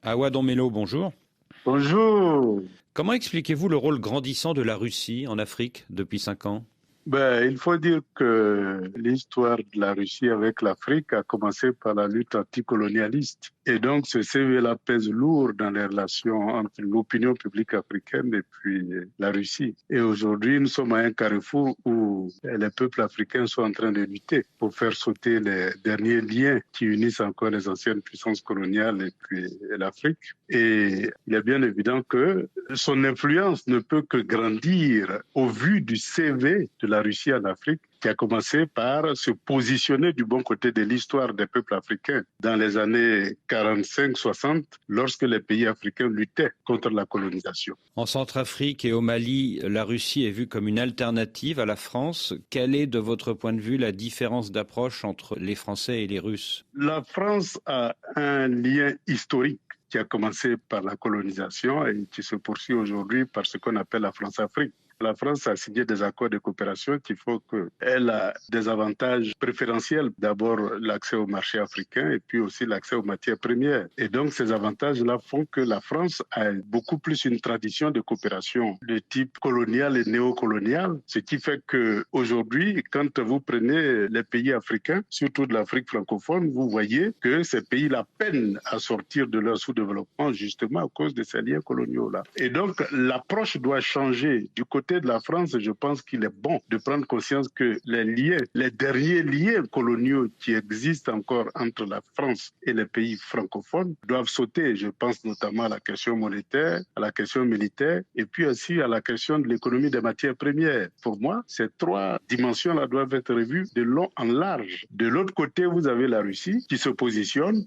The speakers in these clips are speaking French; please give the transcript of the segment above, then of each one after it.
Awa Donmelo, bonjour. Bonjour. Comment expliquez-vous le rôle grandissant de la Russie en Afrique depuis 5 ans? Il faut dire que l'histoire de la Russie avec l'Afrique a commencé par la lutte anticolonialiste. Et donc, ce CV-là pèse lourd dans les relations entre l'opinion publique africaine et puis la Russie. Et aujourd'hui, nous sommes à un carrefour où les peuples africains sont en train de lutter pour faire sauter les derniers liens qui unissent encore les anciennes puissances coloniales et puis l'Afrique. Et il est bien évident que son influence ne peut que grandir au vu du CV de la Russie en Afrique, qui a commencé par se positionner du bon côté de l'histoire des peuples africains dans les années 45-60, lorsque les pays africains luttaient contre la colonisation. En Centrafrique et au Mali, la Russie est vue comme une alternative à la France. Quelle est, de votre point de vue, la différence d'approche entre les Français et les Russes? La France a un lien historique qui a commencé par la colonisation et qui se poursuit aujourd'hui par ce qu'on appelle la France-Afrique. La France a signé des accords de coopération qui font qu'elle a des avantages préférentiels. D'abord, l'accès au marché africain et puis aussi l'accès aux matières premières. Et donc, ces avantages-là font que la France a beaucoup plus une tradition de coopération de type colonial et néocolonial. Ce qui fait qu'aujourd'hui, quand vous prenez les pays africains, surtout de l'Afrique francophone, vous voyez que ces pays-là peinent à sortir de leur sous-développement justement à cause de ces liens coloniaux-là. Et donc, l'approche doit changer du côté de la France. Je pense qu'il est bon de prendre conscience que les derniers liens coloniaux qui existent encore entre la France et les pays francophones doivent sauter. Je pense notamment à la question monétaire, à la question militaire et puis aussi à la question de l'économie des matières premières. Pour moi, ces trois dimensions-là doivent être revues de long en large. De l'autre côté, vous avez la Russie qui se positionne.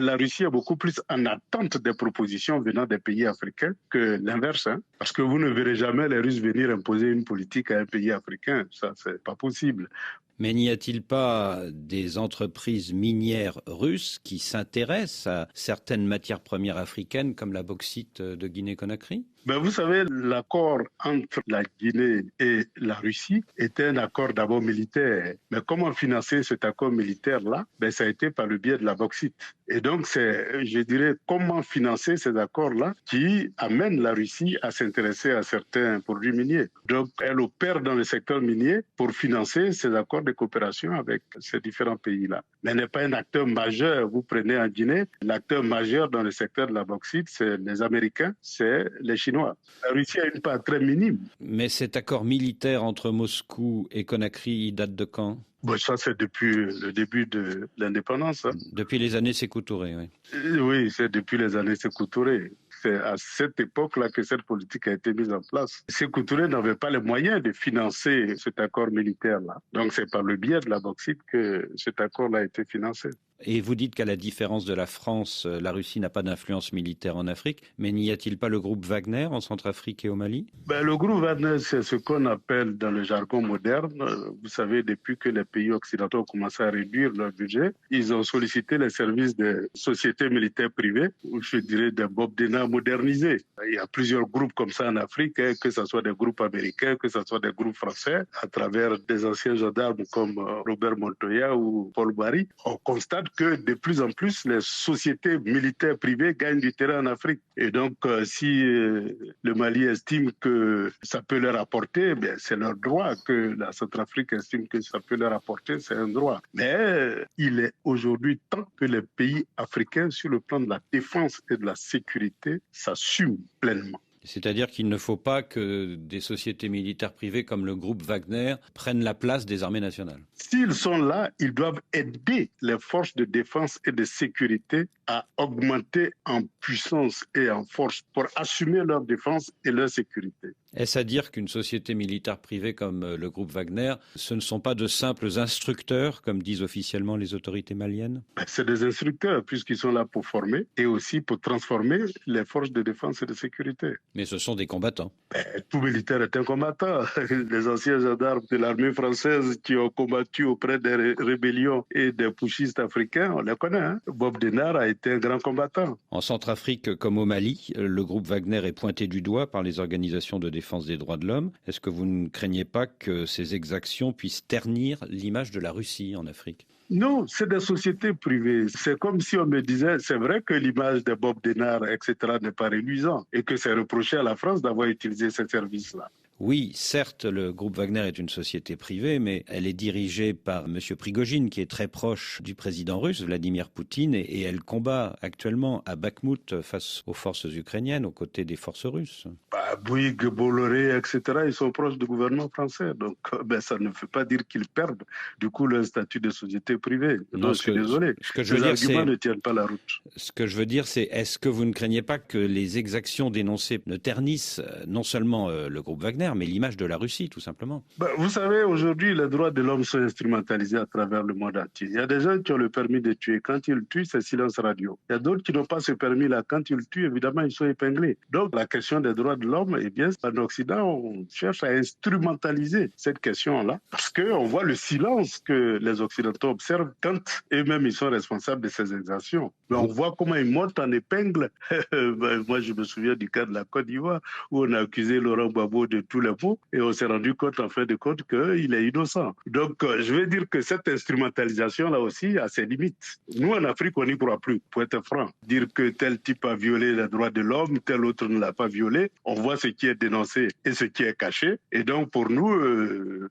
La Russie est beaucoup plus en attente des propositions venant des pays africains que l'inverse, parce que vous ne verrez jamais les Russes venir imposer une politique à un pays africain. Ça, c'est pas possible. Mais n'y a-t-il pas des entreprises minières russes qui s'intéressent à certaines matières premières africaines comme la bauxite de Guinée-Conakry? Vous savez, l'accord entre la Guinée et la Russie était un accord d'abord militaire. Mais comment financer cet accord militaire-là? Ça a été par le biais de la bauxite. Et donc, c'est, je dirais, comment financer ces accords-là qui amènent la Russie à s'intéresser à certains produits miniers. Donc, elle opère dans le secteur minier pour financer ces accords de coopération avec ces différents pays-là. Mais elle n'est pas un acteur majeur. Vous prenez en Guinée, l'acteur majeur dans le secteur de la bauxite, c'est les Américains, c'est les Chinois. La Russie a une part très minime. Mais cet accord militaire entre Moscou et Conakry, il date de quand? Ça, c'est depuis le début de l'indépendance. Depuis les années Sékou Touré, oui. Oui, c'est depuis les années Sékou Touré. C'est à cette époque-là que cette politique a été mise en place. Sékou Touré n'avait pas les moyens de financer cet accord militaire-là. Donc, c'est par le biais de la bauxite que cet accord-là a été financé. Et vous dites qu'à la différence de la France, la Russie n'a pas d'influence militaire en Afrique, mais n'y a-t-il pas le groupe Wagner en Centrafrique et au Mali? Le groupe Wagner, c'est ce qu'on appelle dans le jargon moderne. Vous savez, depuis que les pays occidentaux ont commencé à réduire leur budget, ils ont sollicité les services des sociétés militaires privées, ou je dirais des Bob Denard modernisés. Il y a plusieurs groupes comme ça en Afrique, que ce soit des groupes américains, que ce soit des groupes français, à travers des anciens gendarmes comme Robert Montoya ou Paul Barry. On constate que de plus en plus, les sociétés militaires privées gagnent du terrain en Afrique. Et donc, si le Mali estime que ça peut leur apporter, c'est leur droit. Que la Centrafrique estime que ça peut leur apporter, c'est un droit. Mais il est aujourd'hui temps que les pays africains, sur le plan de la défense et de la sécurité, s'assument pleinement. C'est-à-dire qu'il ne faut pas que des sociétés militaires privées comme le groupe Wagner prennent la place des armées nationales. S'ils sont là, ils doivent aider les forces de défense et de sécurité à augmenter en puissance et en force pour assumer leur défense et leur sécurité. Est-ce à dire qu'une société militaire privée comme le groupe Wagner, ce ne sont pas de simples instructeurs, comme disent officiellement les autorités maliennes? C'est des instructeurs, puisqu'ils sont là pour former et aussi pour transformer les forces de défense et de sécurité. Mais ce sont des combattants. Tout militaire est un combattant. Les anciens gendarmes de l'armée française qui ont combattu auprès des rébellions et des putschistes africains, on les connaît. Bob Denard a été un grand combattant. En Centrafrique comme au Mali, le groupe Wagner est pointé du doigt par les organisations de défense des droits de l'homme. Est-ce que vous ne craignez pas que ces exactions puissent ternir l'image de la Russie en Afrique ? Non, c'est des sociétés privées. C'est comme si on me disait, c'est vrai que l'image de Bob Denard, etc., n'est pas reluisante et que c'est reproché à la France d'avoir utilisé ces services-là. Oui, certes, le groupe Wagner est une société privée, mais elle est dirigée par M. Prigojine, qui est très proche du président russe, Vladimir Poutine, et elle combat actuellement à Bakhmout face aux forces ukrainiennes, aux côtés des forces russes. Bouygues, Bolloré, etc., ils sont proches du gouvernement français. Donc, ça ne veut pas dire qu'ils perdent, du coup, leur statut de société privée. Non, Donc, je suis désolé. ce que je veux Ces dire, arguments ne tiennent pas la route. Ce que je veux dire, c'est est-ce que vous ne craignez pas que les exactions dénoncées ne ternissent non seulement le groupe Wagner, mais l'image de la Russie, tout simplement? Vous savez, aujourd'hui, les droits de l'homme sont instrumentalisés à travers le monde entier. Il y a des gens qui ont le permis de tuer. Quand ils tuent, c'est silence radio. Il y a d'autres qui n'ont pas ce permis-là. Quand ils tuent, évidemment, ils sont épinglés. Donc, la question des droits de l'homme, eh bien, en Occident, on cherche à instrumentaliser cette question-là parce qu'on voit le silence que les Occidentaux observent quand eux-mêmes, ils sont responsables de ces exactions. Mais on voit comment ils montent en épingle. Moi, je me souviens du cas de la Côte d'Ivoire où on a accusé Laurent Gbagbo de tous les maux et on s'est rendu compte, en fin de compte, qu'il est innocent. Donc, je veux dire que cette instrumentalisation-là aussi a ses limites. Nous, en Afrique, on n'y croit plus, pour être franc. Dire que tel type a violé les droits de l'homme, tel autre ne l'a pas violé, on voit ce qui est dénoncé et ce qui est caché. Et donc, pour nous,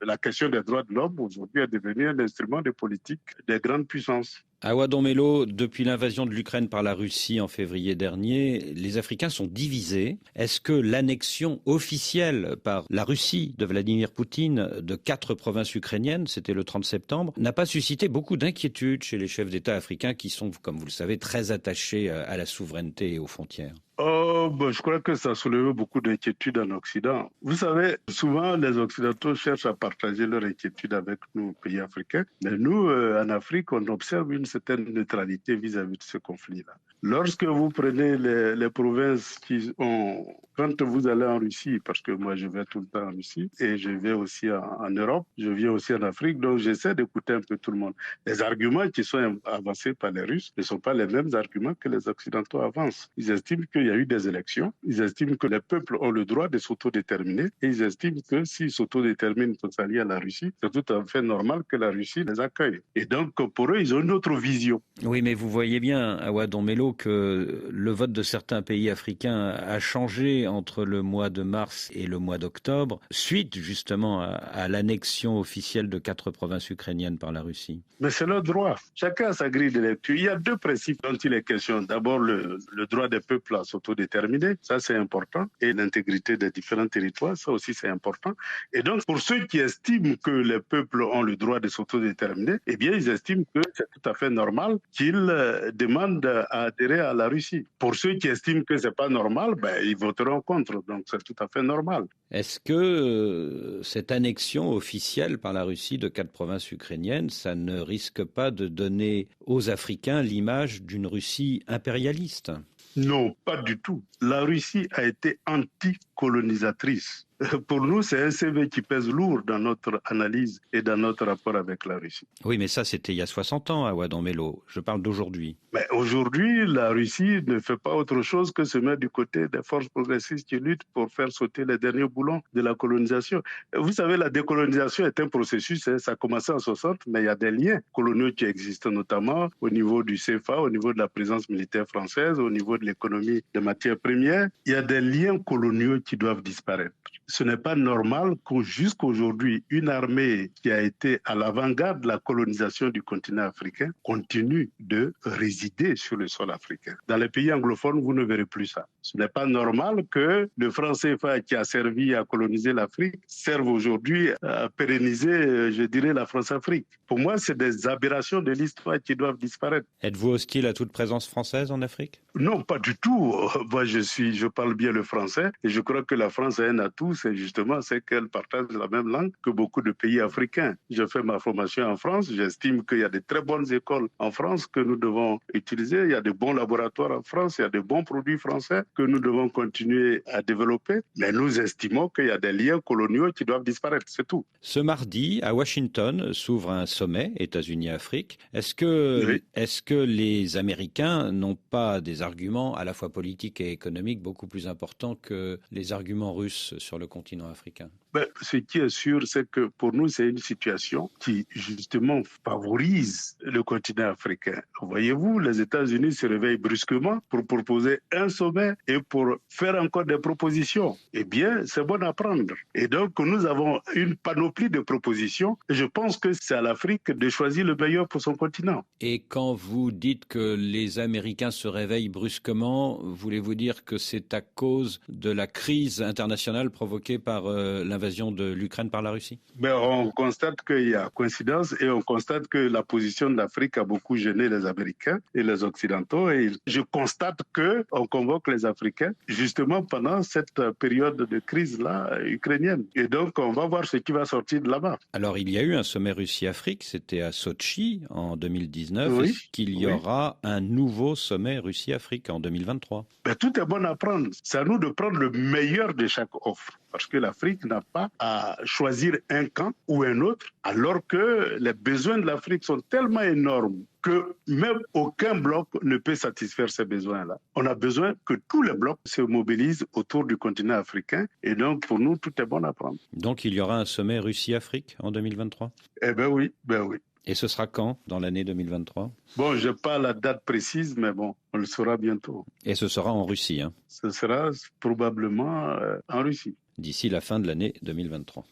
la question des droits de l'homme, aujourd'hui, est devenue un instrument de politique des grandes puissances. Awa Domelo, depuis l'invasion de l'Ukraine par la Russie en février dernier, les Africains sont divisés. Est-ce que l'annexion officielle par la Russie de Vladimir Poutine de 4 provinces ukrainiennes, c'était le 30 septembre, n'a pas suscité beaucoup d'inquiétude chez les chefs d'État africains qui sont, comme vous le savez, très attachés à la souveraineté et aux frontières? Je crois que ça a soulevé beaucoup d'inquiétudes en Occident. Vous savez, souvent les Occidentaux cherchent à partager leur inquiétude avec nous, pays africains. Mais nous, en Afrique, on observe une certaine neutralité vis-à-vis de ce conflit-là. Lorsque vous prenez les provinces qui ont... Quand vous allez en Russie, parce que moi je vais tout le temps en Russie, et je vais aussi en Europe, je viens aussi en Afrique, donc j'essaie d'écouter un peu tout le monde. Les arguments qui sont avancés par les Russes ne sont pas les mêmes arguments que les Occidentaux avancent. Ils estiment qu'il y a eu des élections, ils estiment que les peuples ont le droit de s'autodéterminer, et ils estiment que s'ils s'autodéterminent pour s'allier à la Russie, c'est tout à fait normal que la Russie les accueille. Et donc pour eux, ils ont une autre vision. Oui, mais vous voyez bien, Awa Domelo, que le vote de certains pays africains a changé entre le mois de mars et le mois d'octobre, suite justement à l'annexion officielle de 4 provinces ukrainiennes par la Russie. Mais c'est leur droit. Chacun a sa grille de lecture. Il y a 2 principes dont il est question. D'abord, le droit des peuples à s'autodéterminer, ça c'est important, et l'intégrité des différents territoires, ça aussi c'est important. Et donc, pour ceux qui estiment que les peuples ont le droit de s'autodéterminer, eh bien, ils estiment que c'est tout à fait normal qu'ils demandent à adhérer à la Russie. Pour ceux qui estiment que c'est pas normal, ils voteront contre. Donc, c'est tout à fait normal. Est-ce que cette annexion officielle par la Russie de 4 provinces ukrainiennes, ça ne risque pas de donner aux Africains l'image d'une Russie impérialiste? Non, pas du tout. La Russie a été anticolonisatrice. Pour nous, c'est un CV qui pèse lourd dans notre analyse et dans notre rapport avec la Russie. Oui, mais ça, c'était il y a 60 ans, Awa Domelo. Je parle d'aujourd'hui. Mais aujourd'hui, la Russie ne fait pas autre chose que se mettre du côté des forces progressistes qui luttent pour faire sauter les derniers boulons de la colonisation. Vous savez, la décolonisation est un processus, ça a commencé en 60, mais il y a des liens coloniaux qui existent, notamment au niveau du CFA, au niveau de la présence militaire française, au niveau de l'économie des matières premières. Il y a des liens coloniaux qui doivent disparaître. Ce n'est pas normal que jusqu'aujourd'hui, une armée qui a été à l'avant-garde de la colonisation du continent africain continue de résider sur le sol africain. Dans les pays anglophones, vous ne verrez plus ça. Ce n'est pas normal que le franc CFA qui a servi à coloniser l'Afrique serve aujourd'hui à pérenniser, je dirais, la France-Afrique. Pour moi, c'est des aberrations de l'histoire qui doivent disparaître. Êtes-vous hostile à toute présence française en Afrique? Non, pas du tout. Moi, je parle bien le français et je crois que la France a un atout, c'est qu'elle partage la même langue que beaucoup de pays africains. Je fais ma formation en France, j'estime qu'il y a de très bonnes écoles en France que nous devons utiliser, il y a de bons laboratoires en France, il y a de bons produits français que nous devons continuer à développer, mais nous estimons qu'il y a des liens coloniaux qui doivent disparaître, c'est tout. Ce mardi, à Washington, s'ouvre un sommet États-Unis-Afrique. Est-ce que les Américains n'ont pas des arguments à la fois politiques et économiques beaucoup plus importants que les arguments russes sur le continent africain? Ben, ce qui est sûr, c'est que pour nous, c'est une situation qui, justement, favorise le continent africain. Voyez-vous, les États-Unis se réveillent brusquement pour proposer un sommet et pour faire encore des propositions. Eh bien, c'est bon à prendre. Et donc, nous avons une panoplie de propositions. Et je pense que c'est à l'Afrique de choisir le meilleur pour son continent. Et quand vous dites que les Américains se réveillent brusquement, voulez-vous dire que c'est à cause de la crise internationale provoquée par l'invasion de l'Ukraine par la Russie? Ben, on constate qu'il y a coïncidence et on constate que la position de l'Afrique a beaucoup gêné les Américains et les Occidentaux. Et je constate qu'on convoque les Africains justement pendant cette période de crise-là ukrainienne. Et donc, on va voir ce qui va sortir de là-bas. Alors, il y a eu un sommet Russie-Afrique, c'était à Sotchi en 2019. Oui, Est-ce qu'il y aura un nouveau sommet Russie-Afrique en 2023? Ben, tout est bon à prendre. C'est à nous de prendre le meilleur de chaque offre. Parce que l'Afrique n'a pas à choisir un camp ou un autre, alors que les besoins de l'Afrique sont tellement énormes que même aucun bloc ne peut satisfaire ces besoins-là. On a besoin que tous les blocs se mobilisent autour du continent africain. Et donc, pour nous, tout est bon à prendre. Donc, il y aura un sommet Russie-Afrique en 2023? Eh bien oui, ben oui. Et ce sera quand, dans l'année 2023? Bon, je n'ai pas la date précise, mais bon, on le saura bientôt. Et ce sera en Russie, hein? Ce sera probablement en Russie. D'ici la fin de l'année 2023.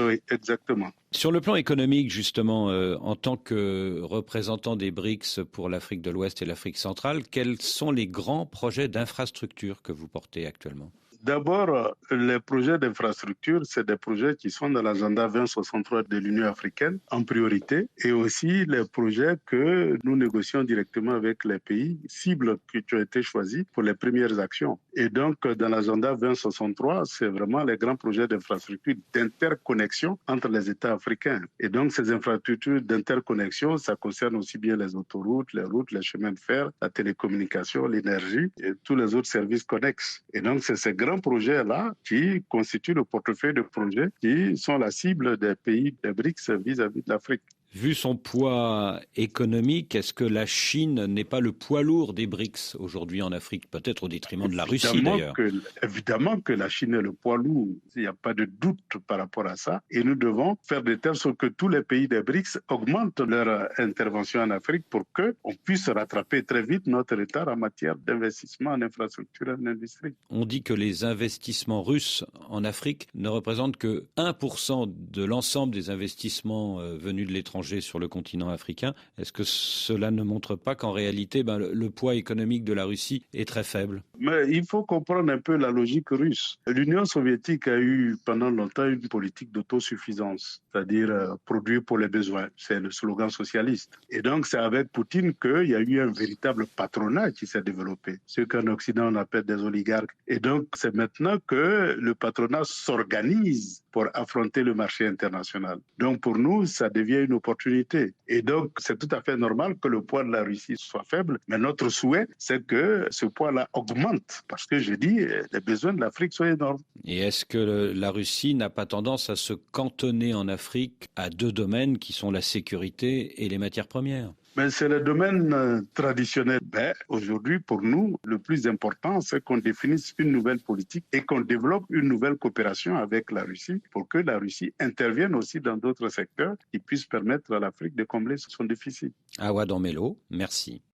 Oui, exactement. Sur le plan économique, justement, en tant que représentant des BRICS pour l'Afrique de l'Ouest et l'Afrique centrale, quels sont les grands projets d'infrastructure que vous portez actuellement? D'abord, les projets d'infrastructure, c'est des projets qui sont dans l'agenda 2063 de l'Union africaine en priorité, et aussi les projets que nous négocions directement avec les pays cibles qui ont été choisis pour les premières actions. Et donc, dans l'agenda 2063, c'est vraiment les grands projets d'infrastructure d'interconnexion entre les États africains. Et donc, ces infrastructures d'interconnexion, ça concerne aussi bien les autoroutes, les routes, les chemins de fer, la télécommunication, l'énergie et tous les autres services connexes. Et donc, c'est ces grands projets-là qui constituent le portefeuille de projets qui sont la cible des pays des BRICS vis-à-vis de l'Afrique. Vu son poids économique, est-ce que la Chine n'est pas le poids lourd des BRICS aujourd'hui en Afrique, peut-être au détriment de la Russie d'ailleurs? Évidemment que la Chine est le poids lourd, il n'y a pas de doute par rapport à ça. Et nous devons faire de telle sorte que tous les pays des BRICS augmentent leur intervention en Afrique pour qu'on puisse rattraper très vite notre retard en matière d'investissement en infrastructure et en industrie. On dit que les investissements russes en Afrique ne représentent que 1% de l'ensemble des investissements venus de l'étranger sur le continent africain. Est-ce que cela ne montre pas qu'en réalité, le poids économique de la Russie est très faible? Mais il faut comprendre un peu la logique russe. L'Union soviétique a eu pendant longtemps une politique d'autosuffisance, c'est-à-dire produire pour les besoins. C'est le slogan socialiste. Et donc, c'est avec Poutine qu'il y a eu un véritable patronat qui s'est développé, ce qu'en Occident on appelle des oligarques. Et donc, c'est maintenant que le patronat s'organise pour affronter le marché international. Donc, pour nous, ça devient une opportunité. Et donc, c'est tout à fait normal que le poids de la Russie soit faible. Mais notre souhait, c'est que ce poids-là augmente. Parce que je dis, les besoins de l'Afrique sont énormes. Et est-ce que la Russie n'a pas tendance à se cantonner en Afrique à deux domaines qui sont la sécurité et les matières premières? Mais c'est le domaine traditionnel. Aujourd'hui, pour nous, le plus important, c'est qu'on définisse une nouvelle politique et qu'on développe une nouvelle coopération avec la Russie pour que la Russie intervienne aussi dans d'autres secteurs qui puissent permettre à l'Afrique de combler son déficit. Awa Danmelo, merci.